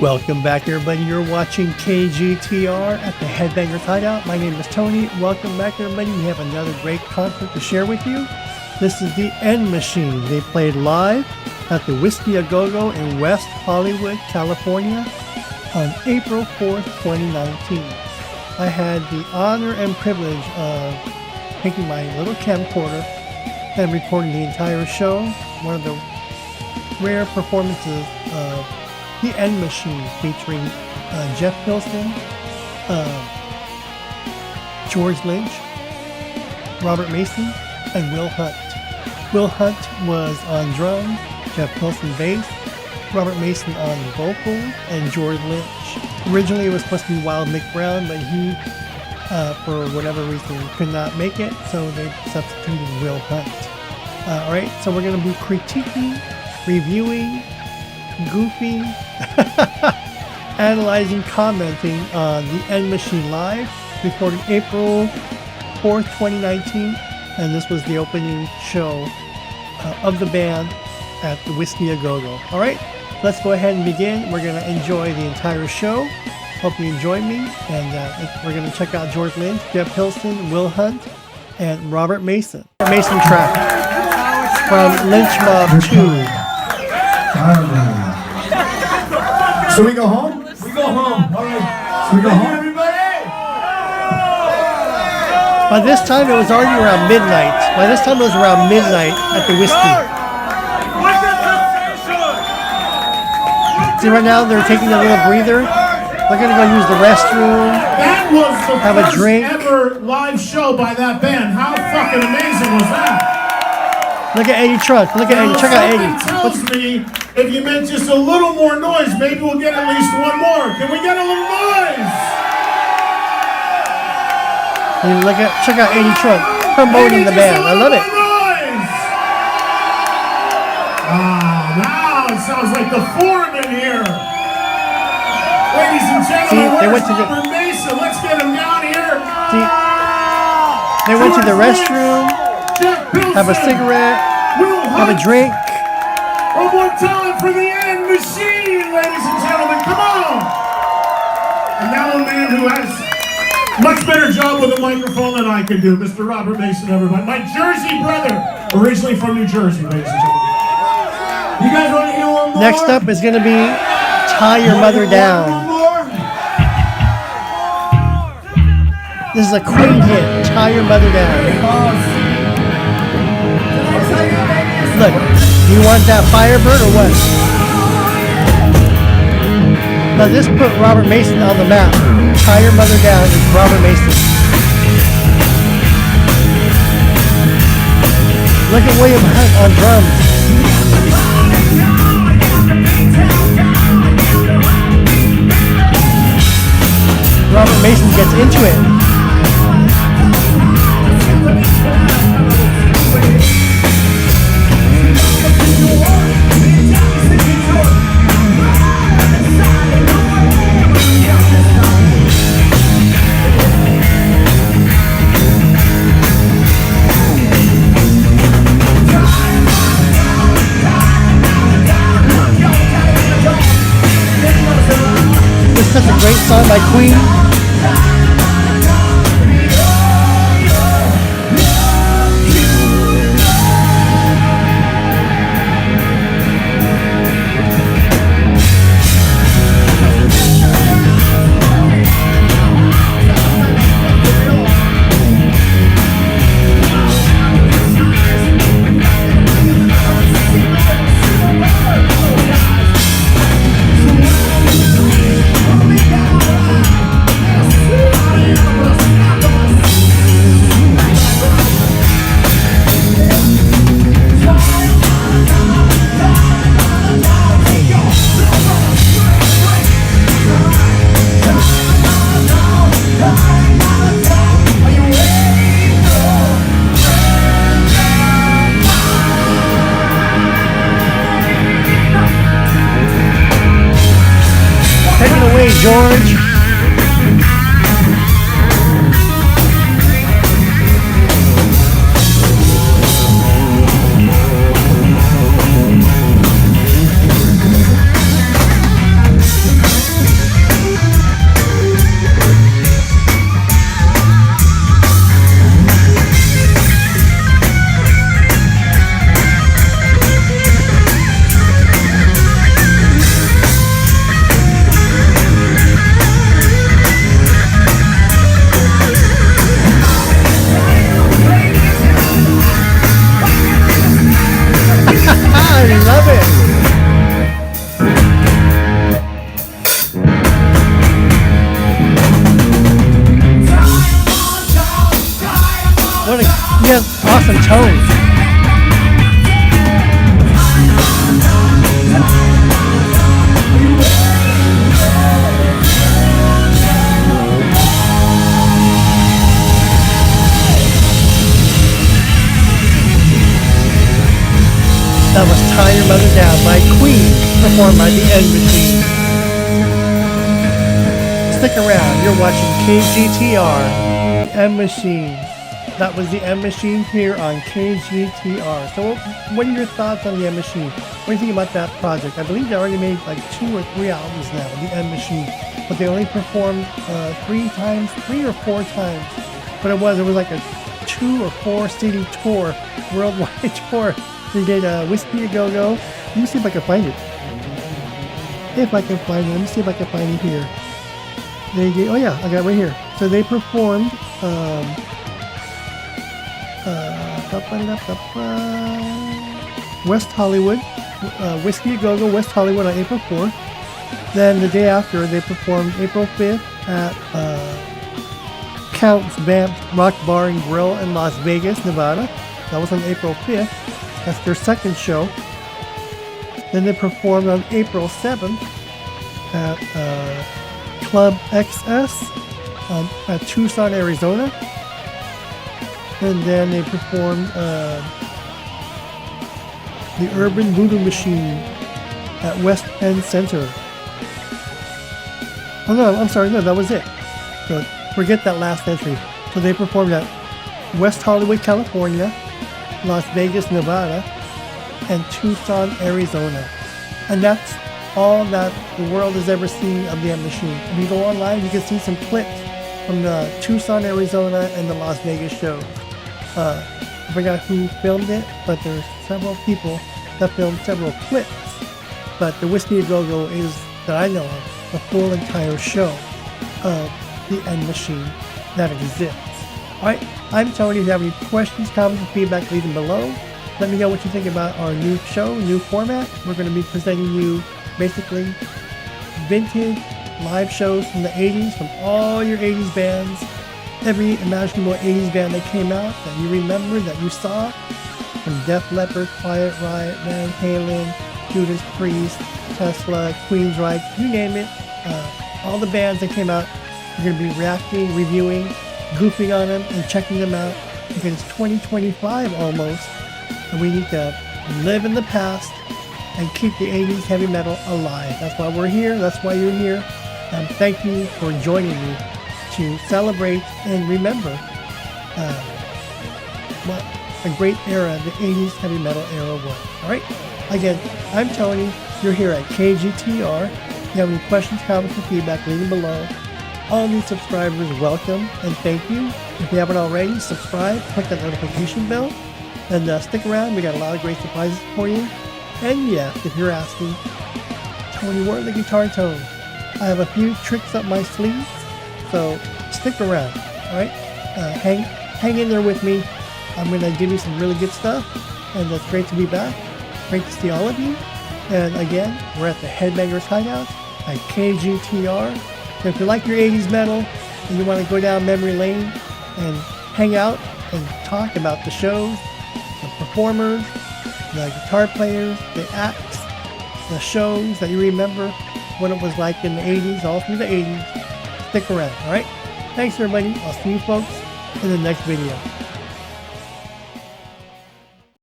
Welcome back, everybody. You're watching KGTR at the Headbangers Hideout. My name is Tony. Welcome back, everybody. We have another great concert to share with you. This is the End Machine. They played live at the Whiskey A Go-Go in West Hollywood, California on April 4th, 2019. I had the honor and privilege of taking my little camcorder and recording the entire show. One of the rare performances of the End Machine, featuring Jeff Pilson, George Lynch, Robert Mason, and Will Hunt. Will Hunt was on drums, Jeff Pilson bass, Robert Mason on vocals, and George Lynch. Originally it was supposed to be Wild Mick Brown, but he, for whatever reason, could not make it, so they substituted Will Hunt. Alright, so we're going to be critiquing, reviewing, goofy, analyzing, commenting on the End Machine live, recorded April 4th, 2019, and this was the opening show of the band at the Whiskey A Go-Go. Alright, let's go ahead and begin. We're going to enjoy the entire show. Hope you enjoy me, and we're going to check out George Lynch, Jeff Pilson, Will Hunt, and Robert Mason. Mason track from Lynch Mob 2. So we go home? We go home. All right. So we go home, everybody? By this time, it was already around midnight. By this time, it was around midnight at the Whiskey. See, right now, they're taking a little breather. They're going to go use the restroom. That was the have a drink. ever live show by that band. How fucking amazing was that? Look at Eddie Trunk. Look at Eddie. Check out Eddie. Tells me if you make just a little more noise, maybe we'll get at least one more. Can we get a little noise? And check out Eddie Trunk promoting the band. I love it. Now it sounds like the foreman here. Ladies and gentlemen, they went to Robert Mason? Let's get him down here. See, they went to the restroom, have a cigarette, have a drink. One more time for the End Machine, ladies and gentlemen. Come on! And now a man who has much better job with a microphone than I can do, Mr. Robert Mason, everybody. My Jersey brother, originally from New Jersey, ladies and gentlemen. You guys want to hear one more? Next up is going to be Tie Your Mother Down. This is a Queen hit, Tie Your Mother Down. Look, do you want that Firebird or what? Now this put Robert Mason on the map. Tie Your Mother Down is Robert Mason. Look at William Hunt on drums. Robert Mason gets into it. This is such a great song by Queen. George. awesome tones. That was Tie Your Mother Down by Queen, performed by the End Machine. Stick around, you're watching KGTR, the End Machine. That was the End Machine here on KGTR. So what are your thoughts on the End Machine? What do you think about that project? I believe they already made like 2 or 3 albums now, the End Machine. But they only performed 3 or 4 times. But it was like a 2 or 4 CD tour, worldwide tour. They did Whiskey A Go Go. Let me see if I can find it. If I can find it, let me see if I can find it here. They did, oh yeah, I got it right here. So they performed West Hollywood, Whiskey A Go Go West Hollywood on April 4th. Then the day after, they performed April 5th at Count's Vamp's Rock Bar and Grill in Las Vegas, Nevada. That was on April 5th. That's their second show. Then they performed on April 7th at Club XS at Tucson, Arizona. And then they performed the Urban Voodoo Machine at West End Center. Oh no, I'm sorry, no, that was it. So forget that last entry. So they performed at West Hollywood, California, Las Vegas, Nevada, and Tucson, Arizona. And that's all that the world has ever seen of the End Machine. If you go online, you can see some clips from the Tucson, Arizona, and the Las Vegas show. I forgot who filmed it, but there's several people that filmed several clips. But the Whiskey A Go Go is, that I know of, the full entire show of the End Machine that exists. Alright, I'm Tony. If you have any questions, comments, and feedback, leave them below. Let me know what you think about our new show, new format. We're going to be presenting you basically vintage live shows from the 80s, from all your 80s bands, every imaginable 80s band that came out that you remember, that you saw, from Def Leppard, Quiet Riot, Van Halen, Judas Priest, Tesla, Queensryche, you name it. All the bands that came out, we're going to be reacting, reviewing, goofing on them, and checking them out, because it's 2025 almost, and we need to live in the past and keep the 80s heavy metal alive. That's why we're here. That's why you're here. And thank you for joining me to celebrate and remember what a great era the 80s heavy metal era was. All right. Again, I'm Tony. You're here at KGTR. If you have any questions, comments, or feedback, leave them below. All new subscribers, welcome and thank you. If you haven't already, subscribe, click that notification bell, and stick around. We got a lot of great surprises for you. And yes, if you're asking, Tony, where are the guitar tones? I have a few tricks up my sleeves, so stick around. All right, hang in there with me. I'm going to give you some really good stuff, and it's great to be back. Great to see all of you. And again, we're at the Headbangers Hideout at KGTR. So if you like your 80s metal and you want to go down memory lane and hang out and talk about the shows, the performers, the guitar players, the acts, the shows that you remember what it was like in the 80s, all through the 80s, stick around, all right? Thanks, everybody. I'll see you folks in the next video.